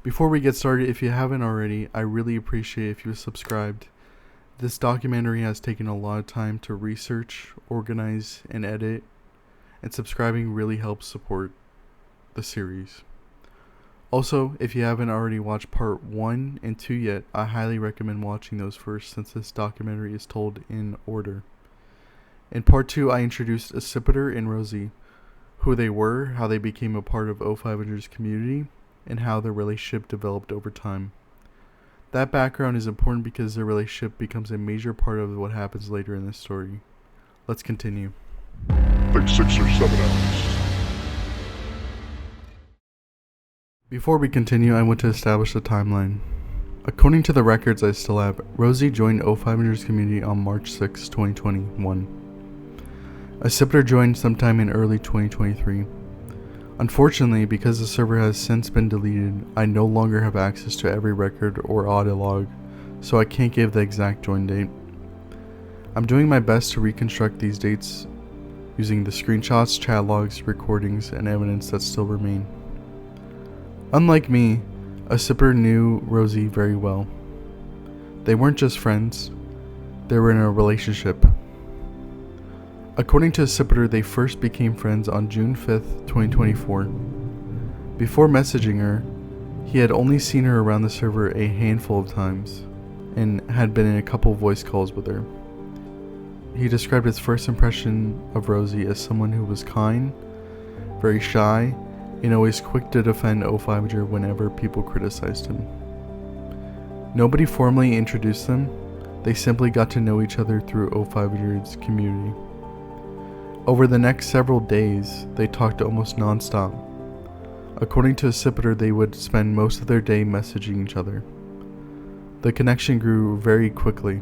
Before we get started, if you haven't already, I really appreciate if you subscribed. This documentary has taken a lot of time to research, organize, and edit, and subscribing really helps support the series. Also, if you haven't already watched part 1 and 2 yet, I highly recommend watching those first since this documentary is told in order. In part 2, I introduced Asipiter and Rosy, who they were, how they became a part of O500's community, and how their relationship developed over time. That background is important because their relationship becomes a major part of what happens later in this story. Let's continue. Like 6 or 7 hours. Before we continue, I want to establish the timeline. According to the records I still have, Rosy joined O500's community on March 6, 2021. Asipiter joined sometime in early 2023. Unfortunately, because the server has since been deleted, I no longer have access to every record or audio log, so I can't give the exact join date. I'm doing my best to reconstruct these dates using the screenshots, chat logs, recordings, and evidence that still remain. Unlike me, Asipiter knew Rosy very well. They weren't just friends, they were in a relationship. According to Asipiter, they first became friends on June 5th, 2024. Before messaging her, he had only seen her around the server a handful of times, and had been in a couple voice calls with her. He described his first impression of Rosy as someone who was kind, very shy, and always quick to defend O500 whenever people criticized him. Nobody formally introduced them, they simply got to know each other through O500's community. Over the next several days, they talked almost non-stop. According to Asipiter, they would spend most of their day messaging each other. The connection grew very quickly.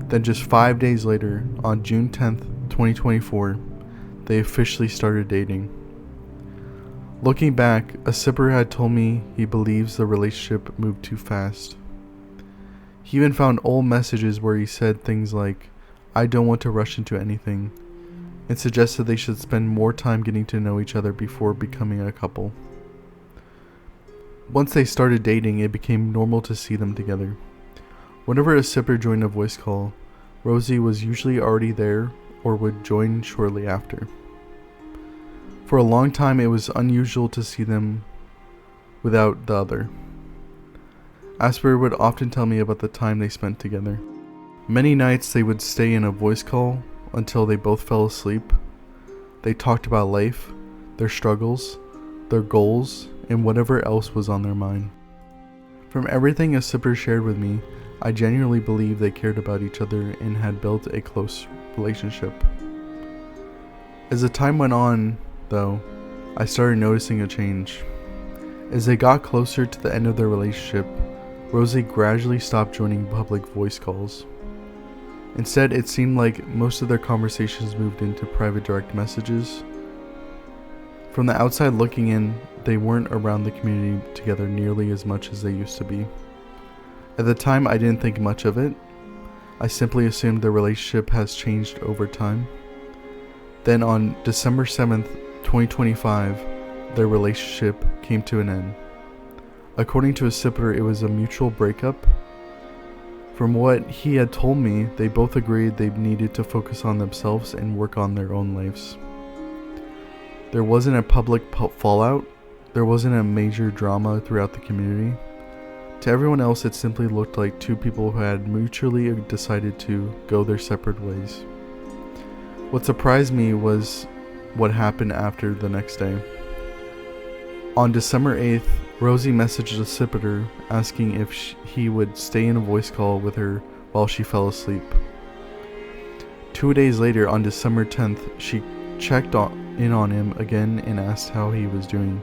Then just 5 days later, on June 10th, 2024, they officially started dating. Looking back, Asipiter had told me he believes the relationship moved too fast. He even found old messages where he said things like, "I don't want to rush into anything," and suggested they should spend more time getting to know each other before becoming a couple. Once they started dating, it became normal to see them together. Whenever Asipiter joined a voice call, Rosy was usually already there or would join shortly after. For a long time, it was unusual to see them without the other. Asipiter would often tell me about the time they spent together. Many nights they would stay in a voice call until they both fell asleep. They talked about life, their struggles, their goals, and whatever else was on their mind. From everything Asipiter shared with me, I genuinely believe they cared about each other and had built a close relationship. As the time went on, though, I started noticing a change. As they got closer to the end of their relationship, Rosy gradually stopped joining public voice calls. Instead, it seemed like most of their conversations moved into private direct messages. From the outside looking in, they weren't around the community together nearly as much as they used to be. At the time, I didn't think much of it. I simply assumed their relationship has changed over time. Then on December 7th, 2025, their relationship came to an end. According to Asipiter, it was a mutual breakup. From what he had told me, they both agreed they needed to focus on themselves and work on their own lives. There wasn't a public fallout. There wasn't a major drama throughout the community. To everyone else, it simply looked like two people who had mutually decided to go their separate ways. What surprised me was what happened after the next day. On December 8th, Rosy messaged Asipiter asking if he would stay in a voice call with her while she fell asleep. 2 days later, on December 10th, she checked in on him again and asked how he was doing.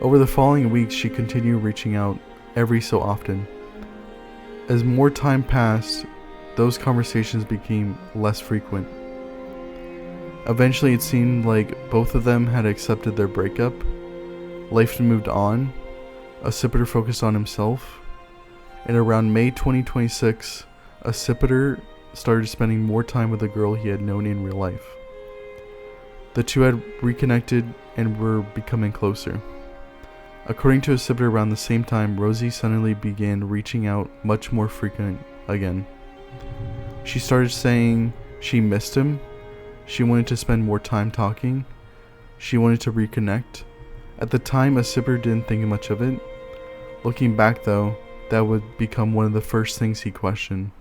Over the following weeks, she continued reaching out every so often. As more time passed, those conversations became less frequent. Eventually, it seemed like both of them had accepted their breakup. Life moved on. Asipiter focused on himself. And around May 2026, Asipiter started spending more time with a girl he had known in real life. The two had reconnected and were becoming closer. According to Asipiter, around the same time, Rosy suddenly began reaching out much more frequent again. She started saying she missed him, she wanted to spend more time talking, she wanted to reconnect. At the time, Asipiter didn't think much of it. Looking back though, that would become one of the first things he questioned.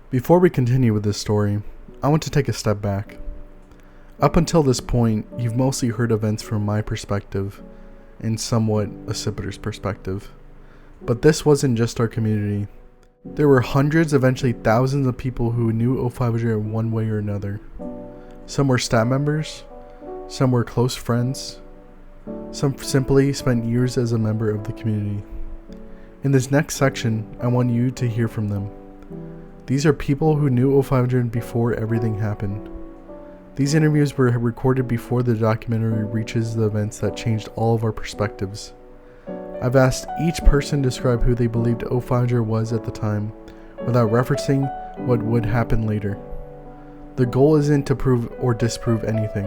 Before we continue with this story, I want to take a step back. Up until this point, you've mostly heard events from my perspective and somewhat Asipiter's perspective. But this wasn't just our community. There were hundreds, eventually thousands of people who knew O500 in one way or another. Some were staff members, some were close friends, some simply spent years as a member of the community. In this next section, I want you to hear from them. These are people who knew O500 before everything happened. These interviews were recorded before the documentary reaches the events that changed all of our perspectives. I've asked each person to describe who they believed O500 was at the time, without referencing what would happen later. The goal isn't to prove or disprove anything.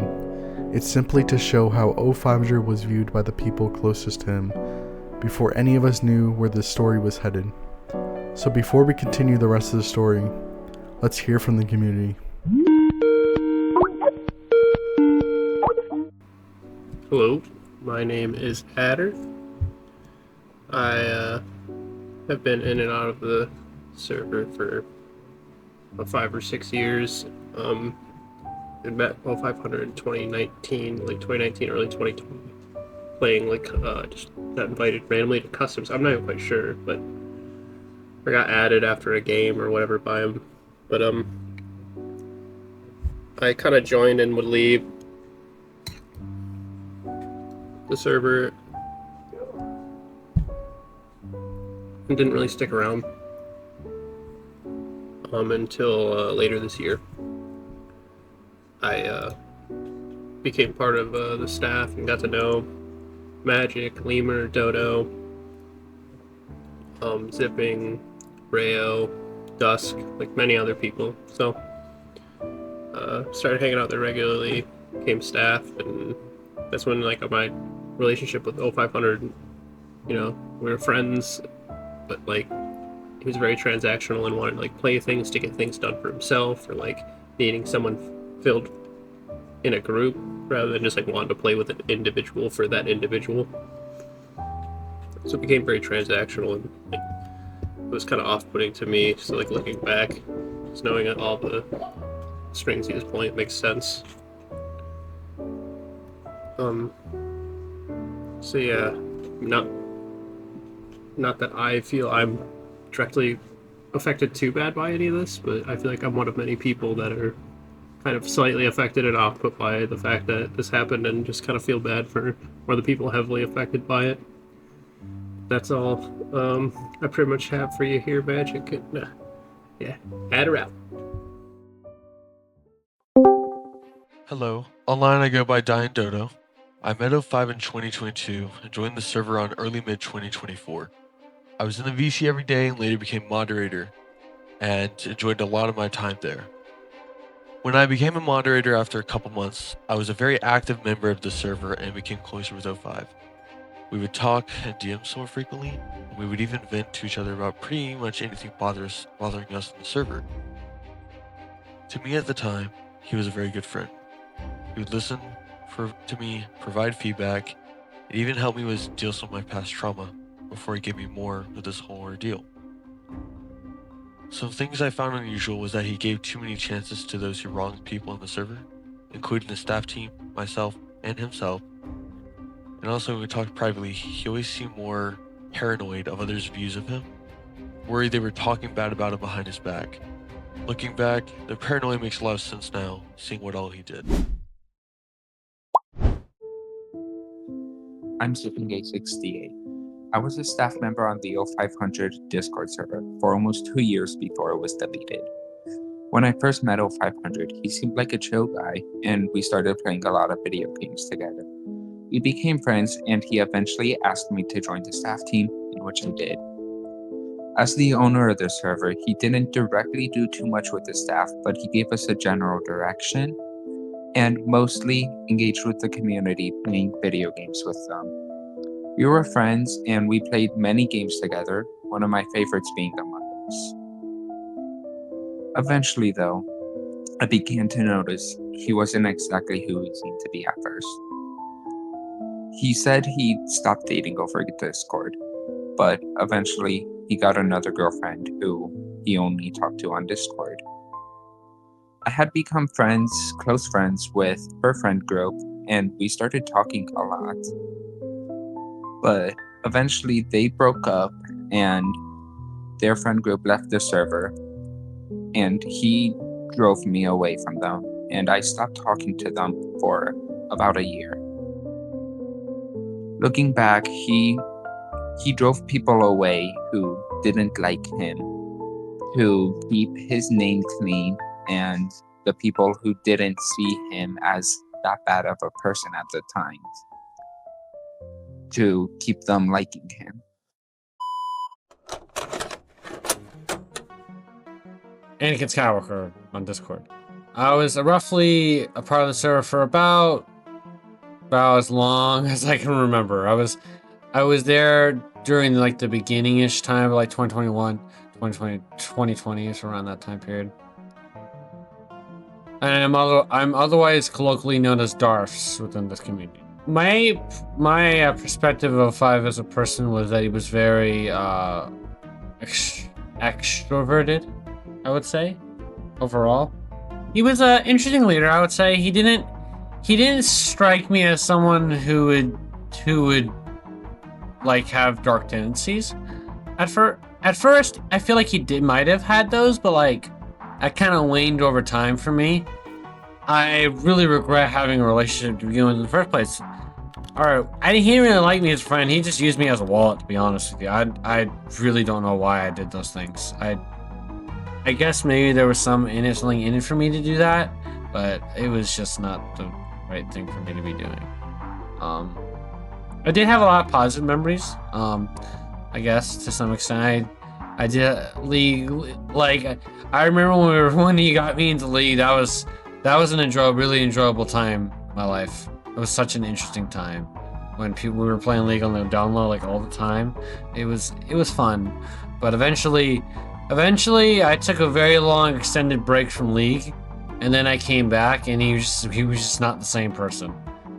It's simply to show how O500 was viewed by the people closest to him, before any of us knew where the story was headed. So before we continue the rest of the story, let's hear from the community. Hello, my name is Adder. I have been in and out of the server for about 5 or 6 years. I met O500 in 2019, late 2019, early 2020, playing just got invited randomly to customs. I'm not even quite sure, but I got added after a game or whatever by him. But I kind of joined and would leave the server and didn't really stick around until later this year. I became part of the staff and got to know Magic, Lemur, Dodo, Zipping, Rayo, Dusk, like many other people. So started hanging out there regularly, became staff, and that's when my relationship with O500, we were friends, but he was very transactional and wanted to play things to get things done for himself, or needing someone filled in a group rather than just wanting to play with an individual for that individual. So it became very transactional, and it was kind of off-putting to me. So looking back, just knowing that all the strings he was pulling, it makes sense. So yeah, not that I feel I'm directly affected too bad by any of this, but I feel like I'm one of many people that are kind of slightly affected and off-put by the fact that this happened, and just kind of feel bad for other people heavily affected by it. That's all I pretty much have for you here, Magic. And, yeah, add her out. Hello, online I go by Dying Dodo. I met O5 in 2022 and joined the server on early mid-2024. I was in the VC every day and later became moderator, and enjoyed a lot of my time there. When I became a moderator after a couple months, I was a very active member of the server and became closer with O5. We would talk and DM more frequently, and we would even vent to each other about pretty much anything bothering us in the server. To me at the time, he was a very good friend. He would listen to me, provide feedback, and even help me deal with some of my past trauma before he gave me more of this whole ordeal. Some things I found unusual was that he gave too many chances to those who wronged people on the server, including the staff team, myself, and himself. And also when we talked privately, he always seemed more paranoid of others' views of him, worried they were talking bad about him behind his back. Looking back, the paranoia makes a lot of sense now, seeing what all he did. I'm Zipping868. I was a staff member on the O500 Discord server for almost 2 years before it was deleted. When I first met O500, he seemed like a chill guy, and we started playing a lot of video games together. We became friends, and he eventually asked me to join the staff team, in which I did. As the owner of the server, he didn't directly do too much with the staff, but he gave us a general direction, and mostly engaged with the community playing video games with them. We were friends and we played many games together, one of my favorites being Among Us. Eventually, though, I began to notice he wasn't exactly who he seemed to be at first. He said he stopped dating over Discord, but eventually he got another girlfriend who he only talked to on Discord. I had become close friends with her friend group, and we started talking a lot. But eventually they broke up and their friend group left the server, and he drove me away from them, and I stopped talking to them for about a year. Looking back, he drove people away who didn't like him, who keep his name clean, and the people who didn't see him as that bad of a person at the time, to keep them liking him. Anakin Skywalker on Discord. I was roughly a part of the server for about as long as I can remember. I was there during like the beginning-ish time of like 2021, 2020-ish, around that time period. And I'm otherwise colloquially known as Darfs within this community. My perspective of O5 as a person was that he was very extroverted, I would say, overall. He was an interesting leader, I would say. He didn't strike me as someone who would like have dark tendencies. At first, I feel like he might have had those, but like that kind of waned over time for me. I really regret having a relationship to begin with in the first place. Alright, he didn't really like me as a friend. He just used me as a wallet, to be honest with you. I really don't know why I did those things. I guess maybe there was something in it for me to do that, but it was just not the right thing for me to be doing. I did have a lot of positive memories. I guess to some extent, I did league, like I remember when he got me into league. That was an really enjoyable time in my life. It was such an interesting time when we were playing league on the download like all the time. It was fun, but eventually I took a very long extended break from league, and then I came back and he was just not the same person.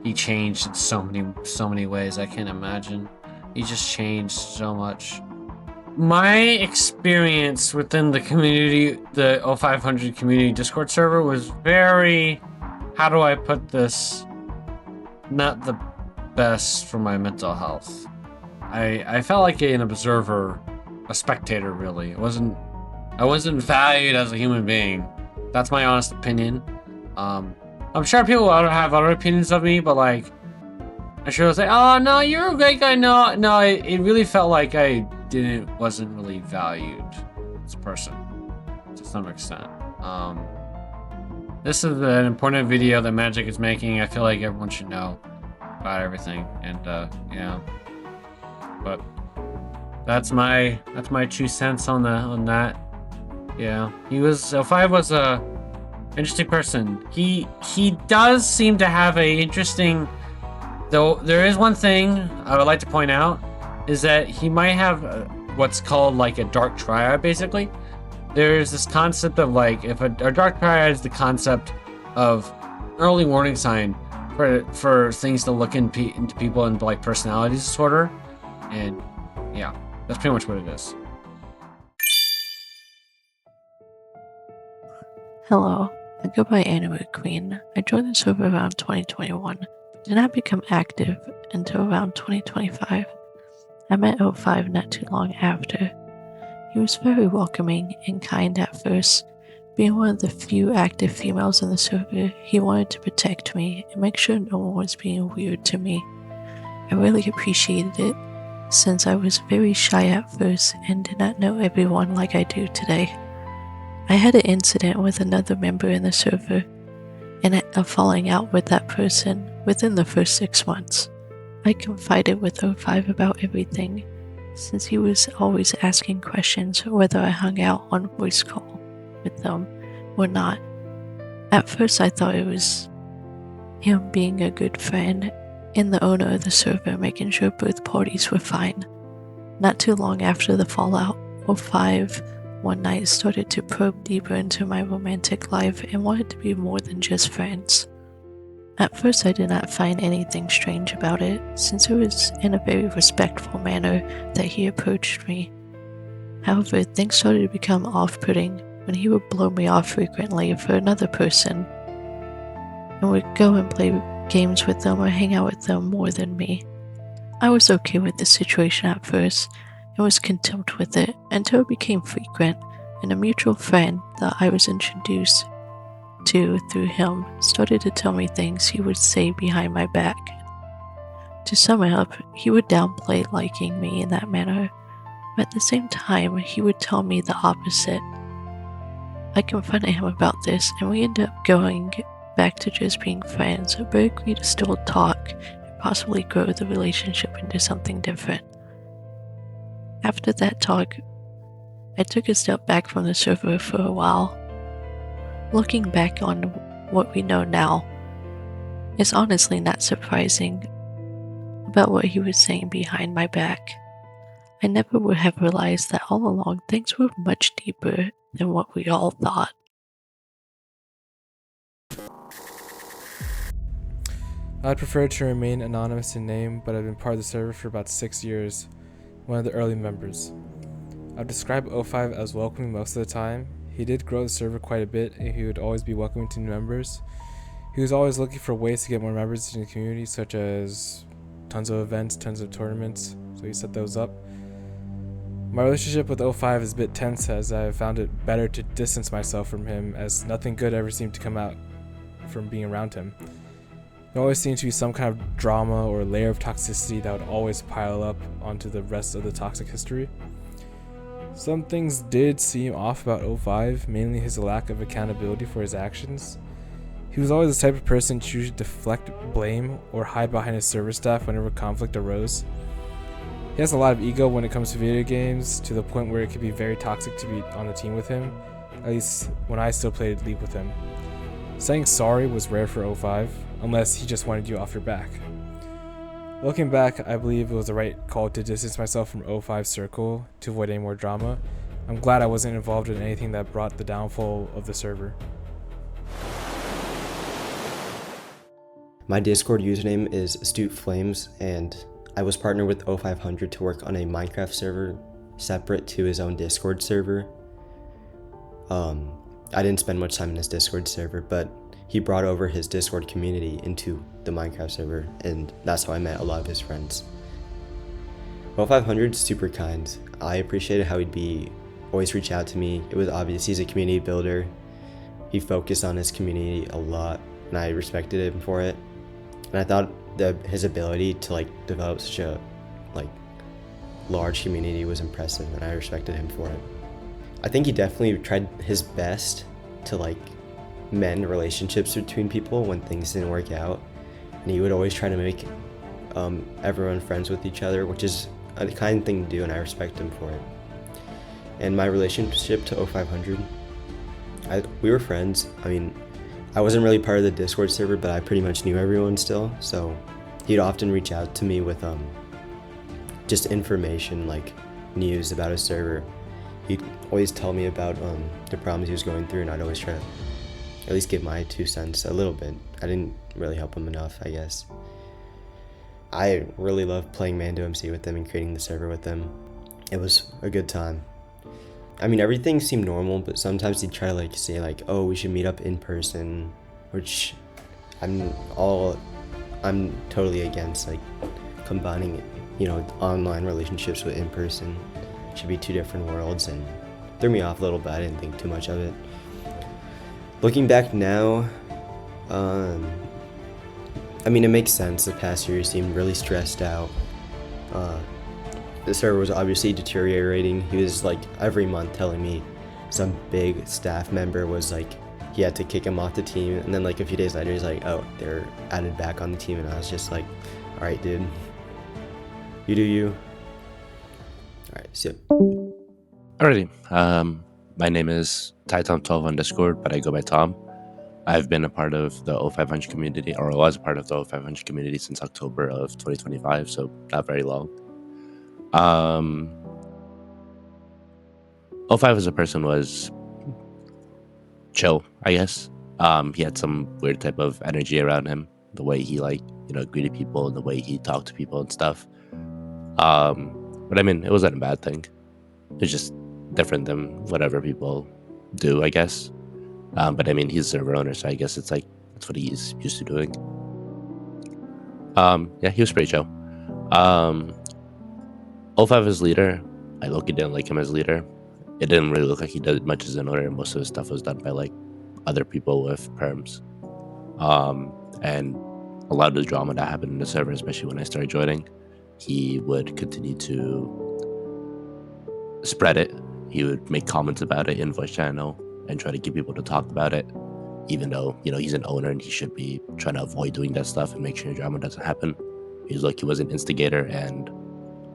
He changed in so many ways I can't imagine. He just changed so much. My experience within the community, the O500 community Discord server, was very, how do I put this, not the best for my mental health. I felt like an observer, a spectator really. I wasn't valued as a human being. That's my honest opinion. I'm sure people have other opinions of me, but like, I sure was like, oh no, you're a great guy. No, it really felt like I wasn't really valued as a person to some extent. This is an important video that Magic is making. I feel like everyone should know about everything, and yeah. But that's my 2 cents on that. Yeah, O5 was a interesting person. He does seem to have a interesting, though there is one thing I would like to point out, is that he might have what's called like a dark triad, basically. There's this concept of like, if a dark triad is the concept of early warning sign for things to look into people and like personality disorder, and yeah, that's pretty much what it is. Hello, I go by AnimuQueen. I joined the server around 2021, but did not become active until around 2025. I met O5 not too long after. He was very welcoming and kind at first. Being one of the few active females in the server, he wanted to protect me and make sure no one was being weird to me. I really appreciated it, since I was very shy at first and did not know everyone like I do today. I had an incident with another member in the server, and a falling out with that person within the first 6 months. I confided with O5 about everything, since he was always asking questions whether I hung out on voice call with them or not. At first I thought it was him being a good friend, and the owner of the server making sure both parties were fine. Not too long after the fallout, O5 one night started to probe deeper into my romantic life and wanted to be more than just friends. At first I did not find anything strange about it, since it was in a very respectful manner that he approached me. However, things started to become off-putting when he would blow me off frequently for another person, and would go and play games with them or hang out with them more than me. I was okay with the situation at first, and was content with it until it became frequent, and a mutual friend that I was introduced to through him started to tell me things he would say behind my back. To sum it up, he would downplay liking me in that manner, but at the same time he would tell me the opposite. I confronted him about this, and we ended up going back to just being friends, but agreed to still talk and possibly grow the relationship into something different. After that talk, I took a step back from the server for a while. Looking back on what we know now, it's honestly not surprising about what he was saying behind my back. I never would have realized that all along things were much deeper than what we all thought. I'd prefer to remain anonymous in name, but I've been part of the server for about 6 years, one of the early members. I'd describe O5 as welcoming most of the time. He did grow the server quite a bit, and he would always be welcoming to new members. He was always looking for ways to get more members in the community, such as tons of events, tons of tournaments, so he set those up. My relationship with O5 is a bit tense, as I have found it better to distance myself from him, as nothing good ever seemed to come out from being around him. There always seemed to be some kind of drama or layer of toxicity that would always pile up onto the rest of the toxic history. Some things did seem off about O5, mainly his lack of accountability for his actions. He was always the type of person to usually deflect blame or hide behind his server staff whenever conflict arose. He has a lot of ego when it comes to video games, to the point where it could be very toxic to be on the team with him, at least when I still played League with him. Saying sorry was rare for O5, unless he just wanted you off your back. Looking back, I believe it was the right call to distance myself from O5's circle to avoid any more drama. I'm glad I wasn't involved in anything that brought the downfall of the server. My Discord username is AstuteFlamez, and I was partnered with O500 to work on a Minecraft server separate to his own Discord server. I didn't spend much time in his Discord server, but he brought over his Discord community into the Minecraft server, and that's how I met a lot of his friends. O500's super kind. I appreciated how he'd always reach out to me. It was obvious he's a community builder. He focused on his community a lot, and I respected him for it. And I thought that his ability to develop such a large community was impressive, and I respected him for it. I think he definitely tried his best to mend relationships between people when things didn't work out, and he would always try to make everyone friends with each other, which is a kind thing to do, and I respect him for it. And my relationship to O500, we were friends. I mean, I wasn't really part of the Discord server, but I pretty much knew everyone still, so he'd often reach out to me with just information, like news about his server. He'd always tell me about the problems he was going through, and I'd always try to at least give my 2 cents a little bit. I didn't really help him enough, I guess. I really loved playing Mando MC with them and creating the server with them. It was a good time. I mean, everything seemed normal, but sometimes he'd try to say oh, we should meet up in person, which I'm totally against, combining, online relationships with in person. It should be 2 different worlds, and threw me off a little bit. I didn't think too much of it. Looking back now, I mean, it makes sense. The past year seemed really stressed out. The server was obviously deteriorating. He was every month telling me some big staff member was he had to kick him off the team, and then a few days later he's oh, they're added back on the team, and I was just alright dude, you do you. Alright, see ya. Alrighty, my name is TyTom12 on Discord, but I go by Tom. I've been a part of the O500 community, or was a part of the O500 community since October of 2025, so not very long. O5 as a person was chill, I guess. He had some weird type of energy around him, the way he greeted people and the way he talked to people and stuff. But I mean, it wasn't a bad thing. It's just different than whatever people do, I guess. But I mean, he's a server owner, so I guess it's like that's what he's used to doing. Yeah, he was pretty chill. O5 as leader, I low-key didn't like him as leader. It didn't really look like he did much as an owner. Most of his stuff was done by like other people with perms. And a lot of the drama that happened in the server, especially when I started joining, he would continue to spread it. He would make comments about it in voice channel and try to get people to talk about it, even though, he's an owner and he should be trying to avoid doing that stuff and make sure drama doesn't happen. He was an instigator and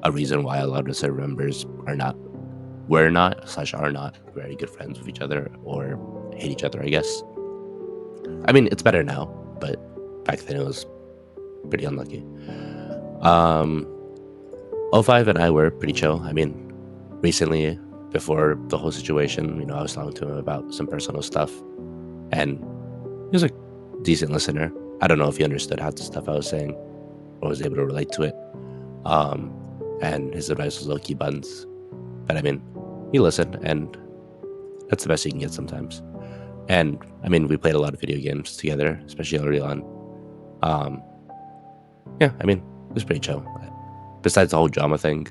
a reason why a lot of the server members are not very good friends with each other or hate each other, I guess. I mean, it's better now, but back then it was pretty unlucky. O5 and I were pretty chill. I mean, recently, before the whole situation, I was talking to him about some personal stuff, and he was a decent listener. I don't know if he understood half the stuff I was saying or was able to relate to it. And his advice was low-key buttons. But I mean, he listened, and that's the best you can get sometimes. And I mean, we played a lot of video games together, especially early on. Yeah, I mean, it was pretty chill. Besides the whole drama thing,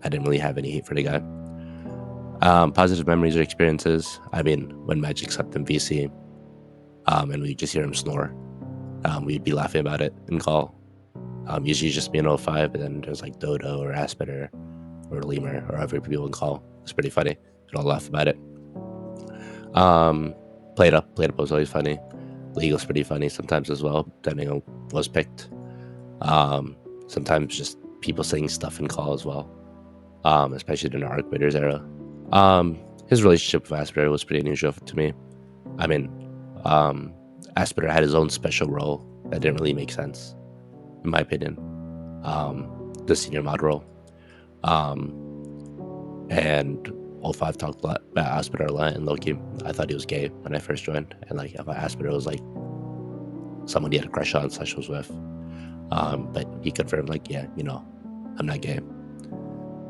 I didn't really have any hate for the guy. Positive memories or experiences. I mean, when Magic slept in VC, and we just hear him snore, we'd be laughing about it in call. Usually just me and O5, but then there's like Dodo or Asipiter or Lemur or other people in call. It's pretty funny. We'd all laugh about it. Played up was always funny. Legal's pretty funny sometimes as well, depending on what was picked. Sometimes just people saying stuff in call as well, especially during the Arc Raiders era. His relationship with Asipiter was pretty unusual to me. I mean, Asipiter had his own special role that didn't really make sense, in my opinion. The senior mod role. And O5 talked a lot about Asipiter a lot, and low-key, I thought he was gay when I first joined, and like Asipiter was like someone he had a crush on / was with. But he confirmed, like, yeah, I'm not gay.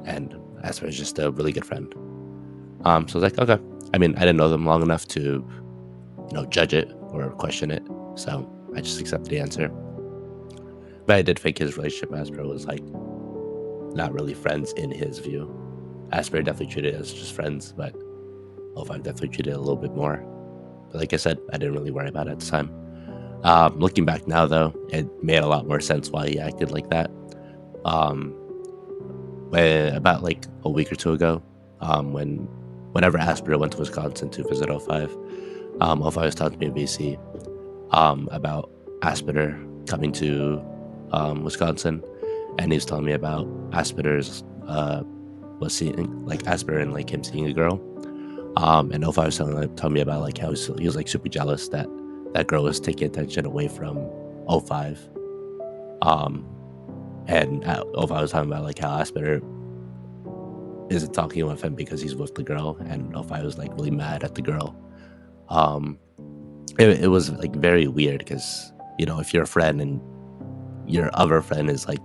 And Asipiter is just a really good friend. So I was like, okay. I mean, I didn't know them long enough to, judge it or question it. So I just accepted the answer. But I did think his relationship with Asipiter was like not really friends in his view. Asipiter definitely treated it as just friends, but O5 definitely treated it a little bit more. But like I said, I didn't really worry about it at the time. Looking back now, though, it made a lot more sense why he acted like that. About like a week or two ago, whenever Asipiter went to Wisconsin to visit O5, O5 was talking to me in VC about Asipiter coming to Wisconsin, and he was telling me about Asipiter's was seeing like Asipiter and like him seeing a girl, and O5 was telling me about like how he was like super jealous that girl was taking attention away from O5. And O5 was talking about like how Asipiter isn't talking with him because he's with the girl, and O5 was like really mad at the girl. It was like very weird because if you're a friend and your other friend is like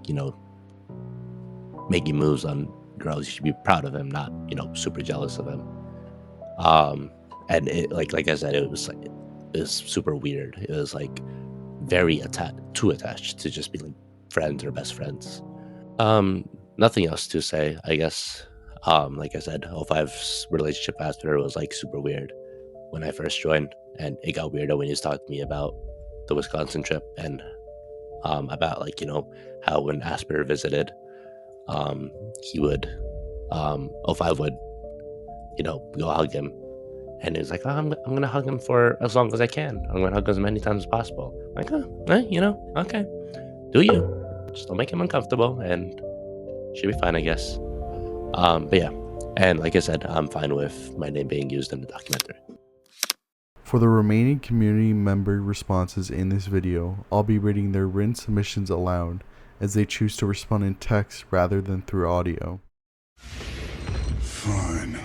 making moves on girls, you should be proud of him, not super jealous of him. And it like I said, it was super weird. It was like very too attached to just be like friends or best friends. Nothing else to say, I guess. Like I said, O5's relationship after was like super weird when I first joined, and it got weirder when he was talking to me about the Wisconsin trip and about like how when Asipiter visited, he would O5 would go hug him, and he was like, oh, I'm gonna hug him for as long as I can. I'm gonna hug him as many times as possible. I'm like, okay, do you? Just don't make him uncomfortable, and should be fine, I guess. But yeah, and like I said, I'm fine with my name being used in the documentary. For the remaining community member responses in this video, I'll be reading their written submissions aloud, as they choose to respond in text rather than through audio. Fine.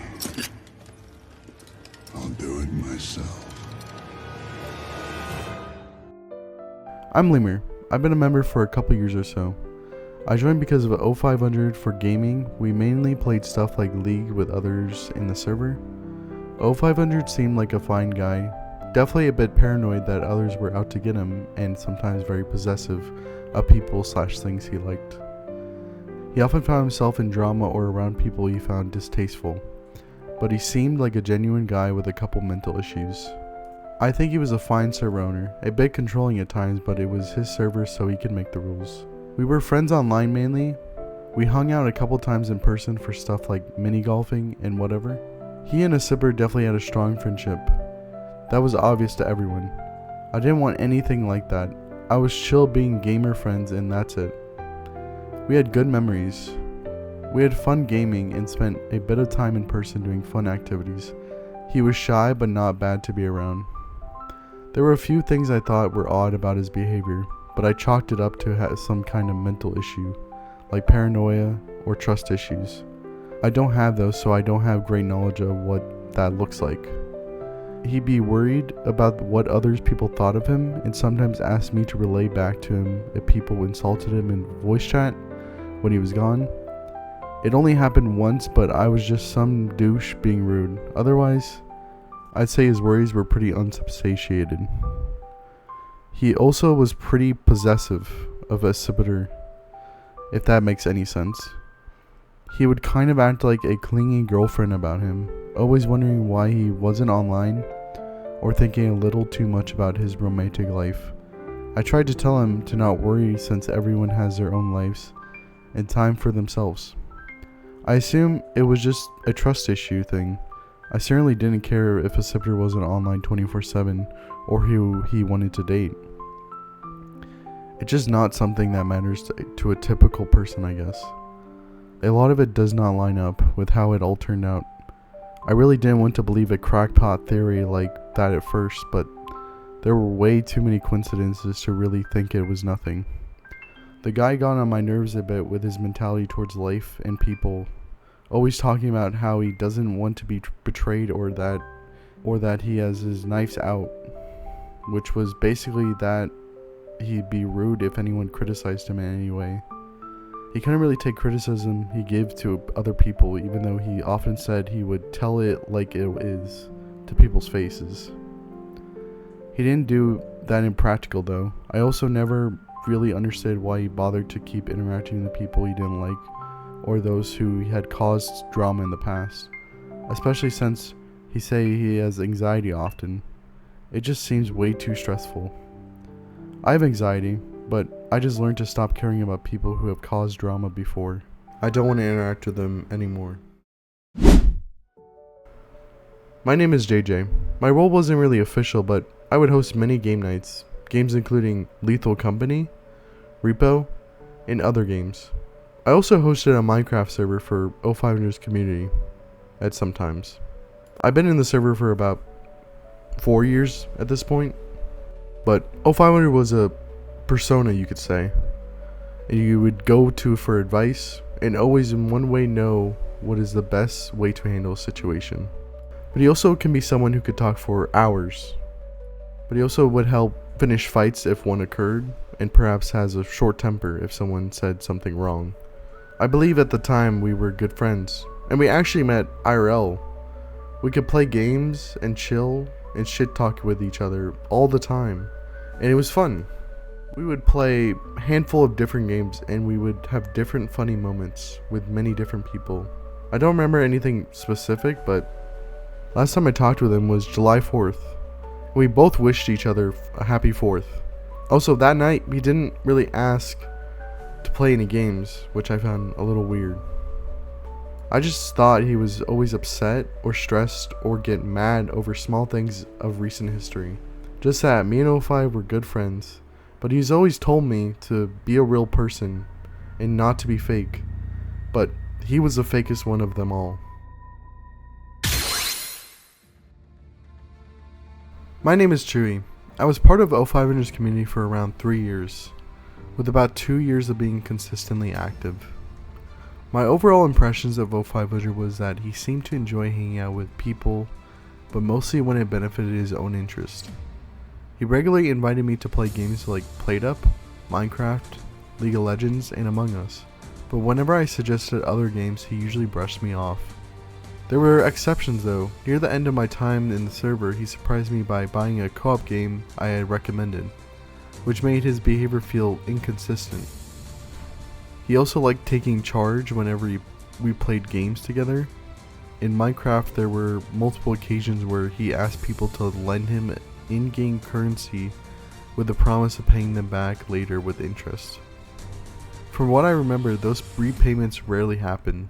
I'll do it myself. I'm Lemur. I've been a member for a couple years or so. I joined because of O500 for gaming. We mainly played stuff like League with others in the server. O500 seemed like a fine guy, definitely a bit paranoid that others were out to get him, and sometimes very possessive of people / things he liked. He often found himself in drama or around people he found distasteful, but he seemed like a genuine guy with a couple mental issues. I think he was a fine server owner, a bit controlling at times, but it was his server so he could make the rules. We were friends online mainly. We hung out a couple times in person for stuff like mini golfing and whatever. He and Asipiter definitely had a strong friendship. That was obvious to everyone. I didn't want anything like that. I was chill being gamer friends and that's it. We had good memories. We had fun gaming and spent a bit of time in person doing fun activities. He was shy but not bad to be around. There were a few things I thought were odd about his behavior, but I chalked it up to some kind of mental issue, like paranoia or trust issues. I don't have those, so I don't have great knowledge of what that looks like. He'd be worried about what others people thought of him, and sometimes asked me to relay back to him if people insulted him in voice chat when he was gone. It only happened once, but I was just some douche being rude. Otherwise, I'd say his worries were pretty unsubstantiated. He also was pretty possessive of Asipiter, if that makes any sense. He would kind of act like a clingy girlfriend about him, always wondering why he wasn't online, or thinking a little too much about his romantic life. I tried to tell him to not worry since everyone has their own lives and time for themselves. I assume it was just a trust issue thing. I certainly didn't care if Asipiter wasn't online 24/7 or who he wanted to date. It's just not something that matters to a typical person, I guess. A lot of it does not line up with how it all turned out. I really didn't want to believe a crackpot theory like that at first, but there were way too many coincidences to really think it was nothing. The guy got on my nerves a bit with his mentality towards life and people, always talking about how he doesn't want to be betrayed or that he has his knives out, which was basically that he'd be rude if anyone criticized him in any way. He couldn't really take criticism he gave to other people, even though he often said he would tell it like it is to people's faces. He didn't do that in practical though. I also never really understood why he bothered to keep interacting with people he didn't like, or those who had caused drama in the past, especially since he say he has anxiety often. It just seems way too stressful. I have anxiety, but I just learned to stop caring about people who have caused drama before. I don't want to interact with them anymore. My name is JJ. My role wasn't really official, but I would host many game nights, games including Lethal Company, Repo, and other games. I also hosted a Minecraft server for O500's community at some times. I've been in the server for about 4 years at this point, but O500 was a persona, you could say, and you would go to for advice and always in one way know what is the best way to handle a situation. But he also can be someone who could talk for hours, but he also would help finish fights if one occurred, and perhaps has a short temper if someone said something wrong. I believe at the time we were good friends, and we actually met IRL. We could play games and chill and shit talk with each other all the time, and it was fun. We would play a handful of different games and we would have different funny moments with many different people. I don't remember anything specific, but last time I talked with him was July 4th. We both wished each other a happy 4th. Also, that night we didn't really ask to play any games, which I found a little weird. I just thought he was always upset or stressed or get mad over small things of recent history. Just that me and O5 were good friends, but he's always told me to be a real person and not to be fake, but he was the fakest one of them all. My name is Chewee. I was part of O500's community for around 3 years, with about 2 years of being consistently active. My overall impressions of O500 was that he seemed to enjoy hanging out with people, but mostly when it benefited his own interest. He regularly invited me to play games like PlateUp, Minecraft, League of Legends, and Among Us, but whenever I suggested other games he usually brushed me off. There were exceptions though. Near the end of my time in the server, he surprised me by buying a co-op game I had recommended, which made his behavior feel inconsistent. He also liked taking charge whenever we played games together. In Minecraft, there were multiple occasions where he asked people to lend him in-game currency with the promise of paying them back later with interest. From what I remember, those repayments rarely happened.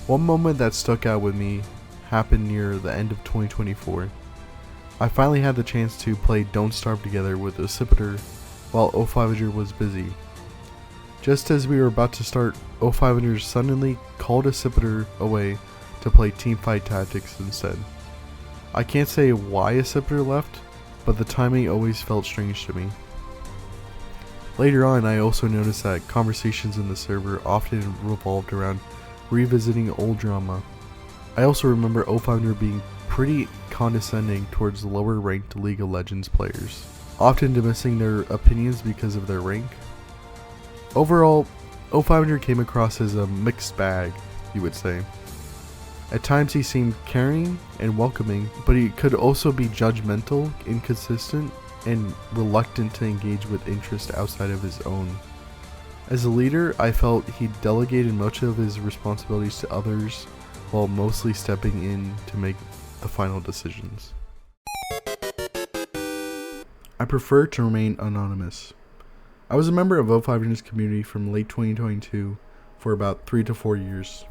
One moment that stuck out with me happened near the end of 2024. I finally had the chance to play Don't Starve together with Asipiter while O500 was busy. Just as we were about to start, O500 suddenly called Asipiter away to play Teamfight Tactics instead. I can't say why Asipiter left, but the timing always felt strange to me. Later on, I also noticed that conversations in the server often revolved around revisiting old drama. I also remember O500 being pretty condescending towards lower ranked League of Legends players, often dismissing their opinions because of their rank. Overall, O500 came across as a mixed bag, you would say. At times he seemed caring and welcoming, but he could also be judgmental, inconsistent, and reluctant to engage with interests outside of his own. As a leader, I felt he delegated much of his responsibilities to others, while mostly stepping in to make the final decisions. I prefer to remain anonymous. I was a member of O500's community from late 2022 for about 3 to 4 years.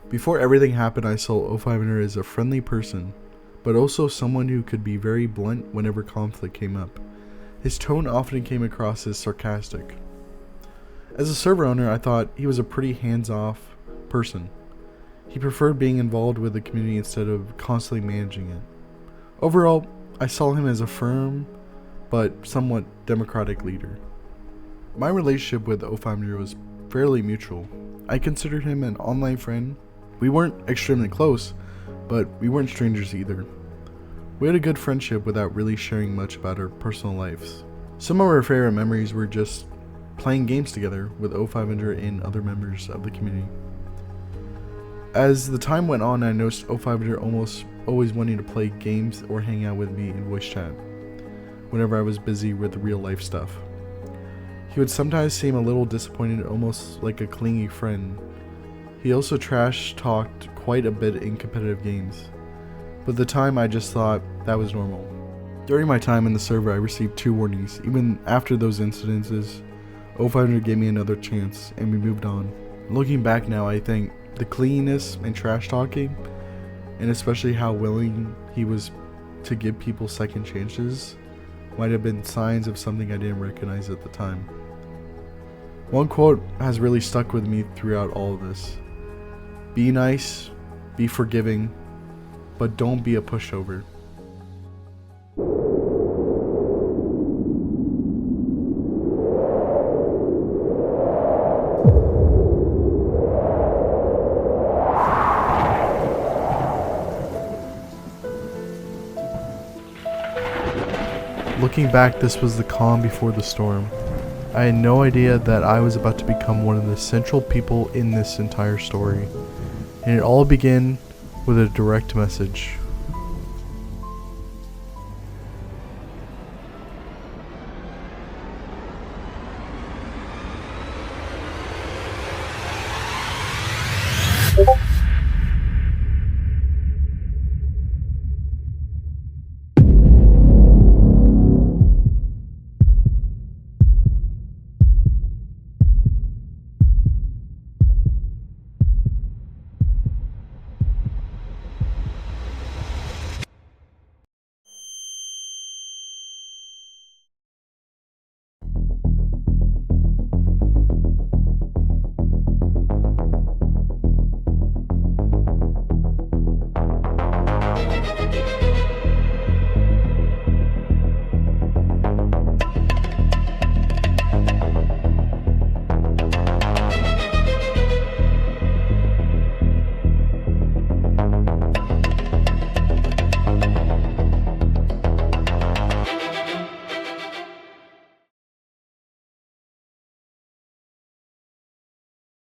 Before everything happened, I saw O500 as a friendly person, but also someone who could be very blunt whenever conflict came up. His tone often came across as sarcastic. As a server owner, I thought he was a pretty hands-off person. He preferred being involved with the community instead of constantly managing it. Overall, I saw him as a firm but somewhat democratic leader. My relationship with O500 was fairly mutual. I considered him an online friend. We weren't extremely close, but we weren't strangers either. We had a good friendship without really sharing much about our personal lives. Some of our favorite memories were just playing games together with O500 and other members of the community. As the time went on, I noticed O500 almost always wanting to play games or hang out with me in voice chat whenever I was busy with real life stuff. He would sometimes seem a little disappointed, almost like a clingy friend. He also trash talked quite a bit in competitive games, but at the time I just thought that was normal. During my time in the server, I received 2 warnings. Even after those incidences, O500 gave me another chance, and we moved on. Looking back now, I think the cleanliness and trash talking, and especially how willing he was to give people second chances, might have been signs of something I didn't recognize at the time. One quote has really stuck with me throughout all of this. Be nice, be forgiving, but don't be a pushover. Looking back, this was the calm before the storm. I had no idea that I was about to become one of the central people in this entire story, and it all began with a direct message.